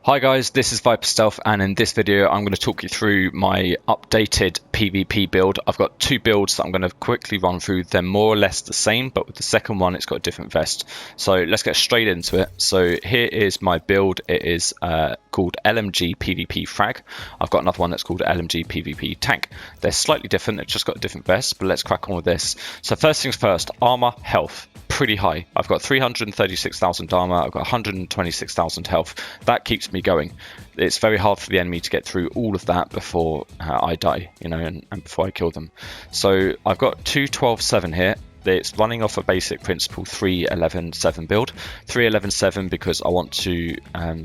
Hi guys, this is ViperStealth, and in this video I'm going to talk you through my updated PvP build. I've got two builds that I'm going to quickly run through. They're more or less the same, but with the second one it's got a different vest. So let's get straight into it. So here is my build. It is called LMG PvP Frag. I've got another one that's called LMG PvP Tank. They're slightly different, they've just got a different vest, but let's crack on with this. So first things first, armor, health. Pretty high. I've got 336,000 armor, I've got 126,000 health. That keeps me going. It's very hard for the enemy to get through all of that before I die, and before I kill them. So I've got two 12-7 here. It's running off a basic principle 3-11-7 build. 3-11-7 because I want to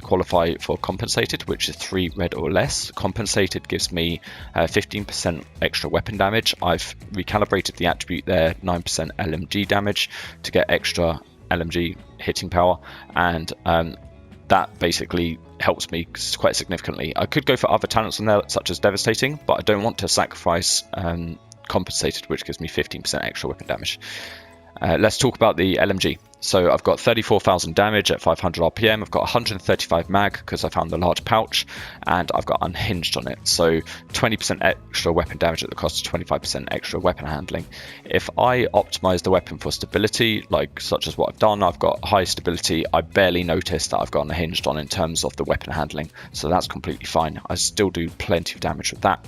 qualify for compensated, which is 3 red or less. Compensated gives me 15% extra weapon damage. I've recalibrated the attribute there, 9% LMG damage to get extra LMG hitting power, and that basically helps me quite significantly. I could go for other talents on there, such as devastating, but I don't want to sacrifice compensated, which gives me 15% extra weapon damage. Let's talk about the LMG. So I've got 34,000 damage at 500 RPM. I've got 135 mag because I found the large pouch, and I've got unhinged on it. So 20% extra weapon damage at the cost of 25% extra weapon handling. If I optimize the weapon for stability, such as what I've done, I've got high stability. I barely notice that I've got unhinged on in terms of the weapon handling. So that's completely fine. I still do plenty of damage with that.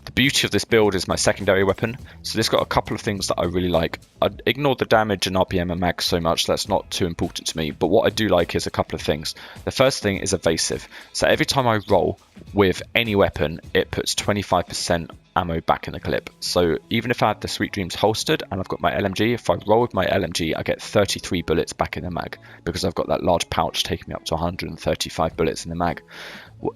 The beauty of this build is my secondary weapon. So this got a couple of things that I really like. I ignore the damage and RPM and mag so much, that's not too important to me. But what I do like is a couple of things. The first thing is evasive. So every time I roll with any weapon, it puts 25% ammo back in the clip. So even if I have the Sweet Dreams holstered and I've got my LMG, if I roll with my LMG, I get 33 bullets back in the mag because I've got that large pouch taking me up to 135 bullets in the mag.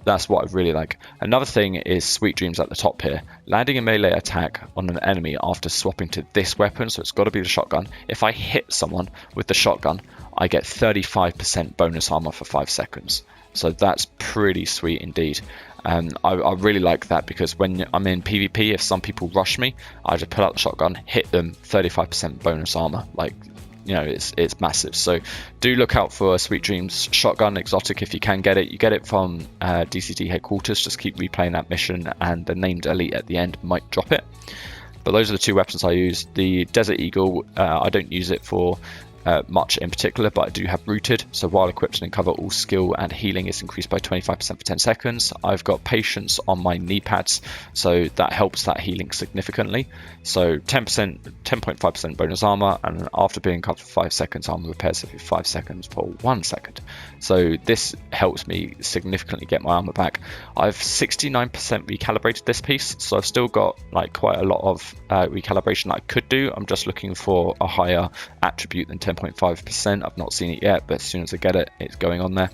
That's what I really like. Another thing is Sweet Dreams at the top here. Landing a melee attack on an enemy after swapping to this weapon, so it's got to be the shotgun. If I hit someone with the shotgun, I get 35% bonus armor for 5 seconds. So that's pretty sweet indeed. I really like that because when I'm in PvP, if some people rush me, I just pull out the shotgun, hit them, 35% bonus armor. It's massive. So do look out for Sweet Dreams shotgun exotic if you can get it. You get it from DCD headquarters. Just keep replaying that mission, and the named elite at the end might drop it. But those are the two weapons I use. The Desert Eagle, I don't use it for much in particular, but I do have Rooted, so while equipped and in cover, all skill and healing is increased by 25% for 10 seconds. I've got Patience on my knee pads, so that helps that healing significantly. So 10.5% bonus armor, and after being covered for 5 seconds, armor repairs every 5 seconds for 1 second. So this helps me significantly get my armor back. I've 69% recalibrated this piece, so I've still got quite a lot of recalibration that I could do. I'm just looking for a higher attribute than 10.5%. I've not seen it yet, but as soon as I get it, it's going on there.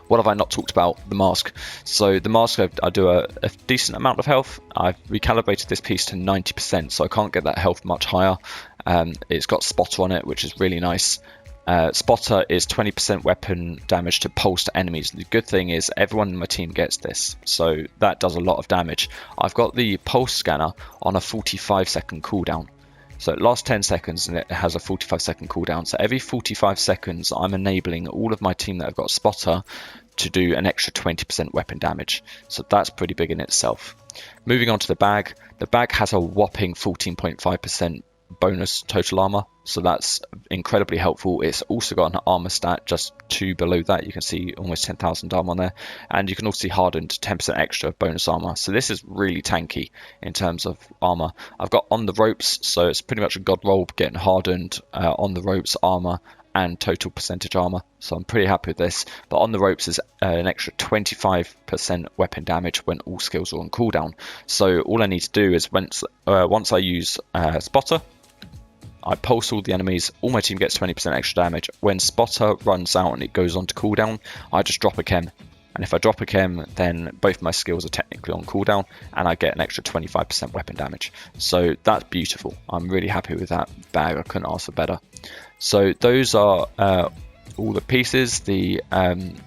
What have I not talked about? The mask. So the mask, I do a decent amount of health. I've recalibrated this piece to 90%, so I can't get that health much higher. It's got Spotter on it, which is really nice. Spotter is 20% weapon damage to pulsed enemies. The good thing is everyone in my team gets this, so that does a lot of damage. I've got the pulse scanner on a 45-second cooldown. So it lasts 10 seconds and it has a 45-second cooldown. So every 45 seconds, I'm enabling all of my team that have got Spotter to do an extra 20% weapon damage. So that's pretty big in itself. Moving on to the bag. The bag has a whopping 14.5% bonus total armor, so that's incredibly helpful. It's also got an armor stat just 2 below that. You can see almost 10,000 armor on there, and you can also see hardened, 10% extra bonus armor. So this is really tanky in terms of armor. I've got on the ropes, so it's pretty much a god roll getting hardened, on the ropes armor and total percentage armor, so I'm pretty happy with this. But on the ropes is an extra 25% weapon damage when all skills are on cooldown. So all I need to do is once I use Spotter, I pulse all the enemies, all my team gets 20% extra damage. When Spotter runs out and it goes on to cooldown, I just drop a chem. And if I drop a chem, then both my skills are technically on cooldown, and I get an extra 25% weapon damage. So that's beautiful. I'm really happy with that bag. I couldn't ask for better. So those are all the pieces. The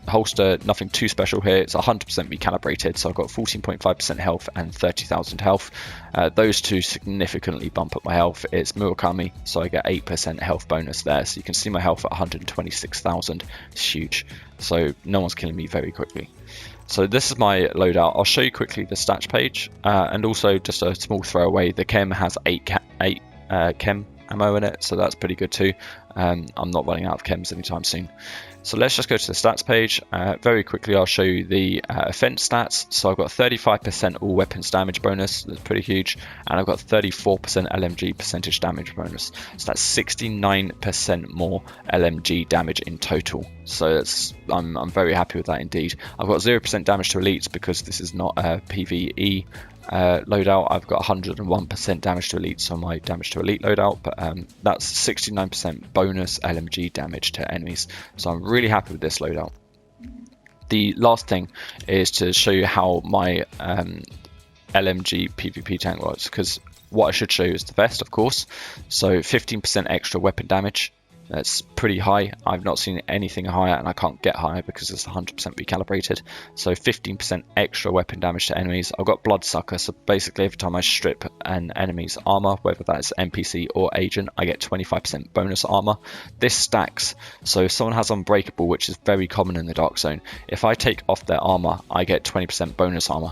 holster, nothing too special here. It's 100% recalibrated, so I've got 14.5% health and 30,000 health. Those two significantly bump up my health. It's Murakami, so I get 8% health bonus there. So you can see my health at 126,000. It's huge. So no one's killing me very quickly. So this is my loadout. I'll show you quickly the stats page, and also just a small throwaway. The chem has 8 chem ammo in it, so that's pretty good too. I'm not running out of chems anytime soon. So let's just go to the stats page. Very quickly, I'll show you the offense stats. So I've got 35% all weapons damage bonus, that's pretty huge, and I've got 34% LMG percentage damage bonus. So that's 69% more LMG damage in total. So that's I'm very happy with that indeed. I've got 0% damage to elites because this is not a PvE loadout. I've got 101% damage to elites on my damage to elite loadout, but that's 69% bonus LMG damage to enemies. So I'm really happy with this loadout. The last thing is to show you how my LMG PvP tank works, because what I should show you is the vest, of course. So 15% extra weapon damage. That's pretty high. I've not seen anything higher, and I can't get higher because it's 100% recalibrated. So 15% extra weapon damage to enemies. I've got Bloodsucker, so basically every time I strip an enemy's armor, whether that's NPC or agent, I get 25% bonus armor. This stacks, so if someone has Unbreakable, which is very common in the Dark Zone, if I take off their armor, I get 20% bonus armor.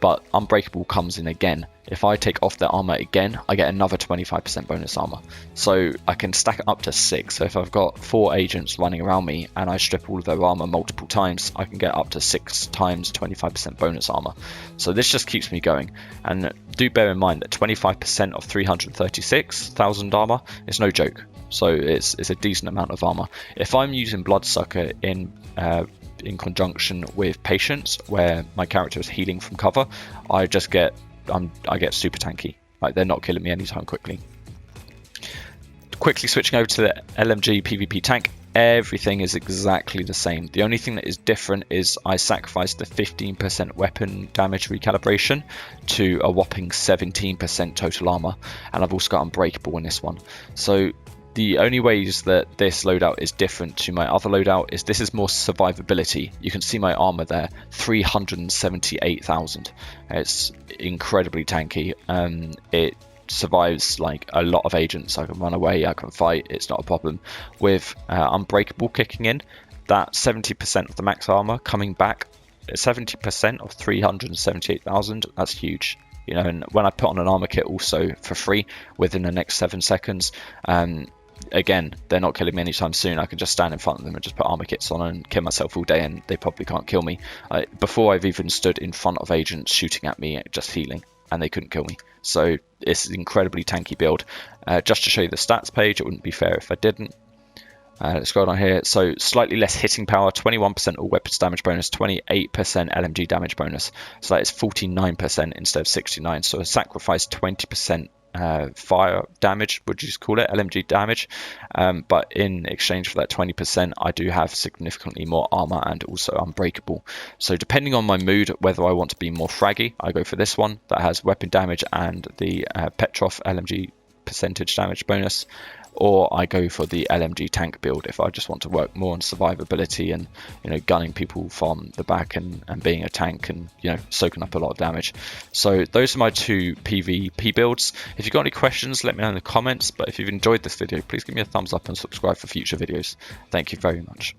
But Unbreakable comes in again. If I take off their armor again, I get another 25% bonus armor. So I can stack it up to 6. So if I've got 4 agents running around me and I strip all of their armor multiple times, I can get up to 6 times 25% bonus armor. So this just keeps me going. And do bear in mind that 25% of 336,000 armor is no joke. So it's a decent amount of armor. If I'm using Bloodsucker in conjunction with Patience, where my character is healing from cover, I get super tanky. Like, they're not killing me anytime quickly. Quickly switching over to the LMG PvP tank, everything is exactly the same. The only thing that is different is I sacrificed the 15% weapon damage recalibration to a whopping 17% total armor, and I've also got Unbreakable in this one. So the only ways that this loadout is different to my other loadout is this is more survivability. You can see my armor there, 378,000. It's incredibly tanky. It survives like a lot of agents. I can run away, I can fight, it's not a problem. With Unbreakable kicking in, that 70% of the max armor coming back, 70% of 378,000, that's huge. You know, and when I put on an armor kit also for free within the next 7 seconds, again, they're not killing me anytime soon. I can just stand in front of them and just put armor kits on and kill myself all day, and they probably can't kill me. Before I've even stood in front of agents shooting at me, just healing, and they couldn't kill me. So it's an incredibly tanky build. Just to show you the stats page, it wouldn't be fair if I didn't. Let's go on here. So slightly less hitting power, 21% all weapons damage bonus, 28% LMG damage bonus. So that is 49% instead of 69. So I sacrificed 20% fire damage, would you just call it, LMG damage, but in exchange for that 20%, I do have significantly more armor and also Unbreakable. So depending on my mood, whether I want to be more fraggy, I go for this one that has weapon damage and the Petrov LMG percentage damage bonus, or I go for the LMG tank build if I just want to work more on survivability and, you know, gunning people from the back and being a tank and, you know, soaking up a lot of damage. So those are my 2 PvP builds. If you've got any questions, let me know in the comments, but if you've enjoyed this video, please give me a thumbs up and subscribe for future videos. Thank you very much.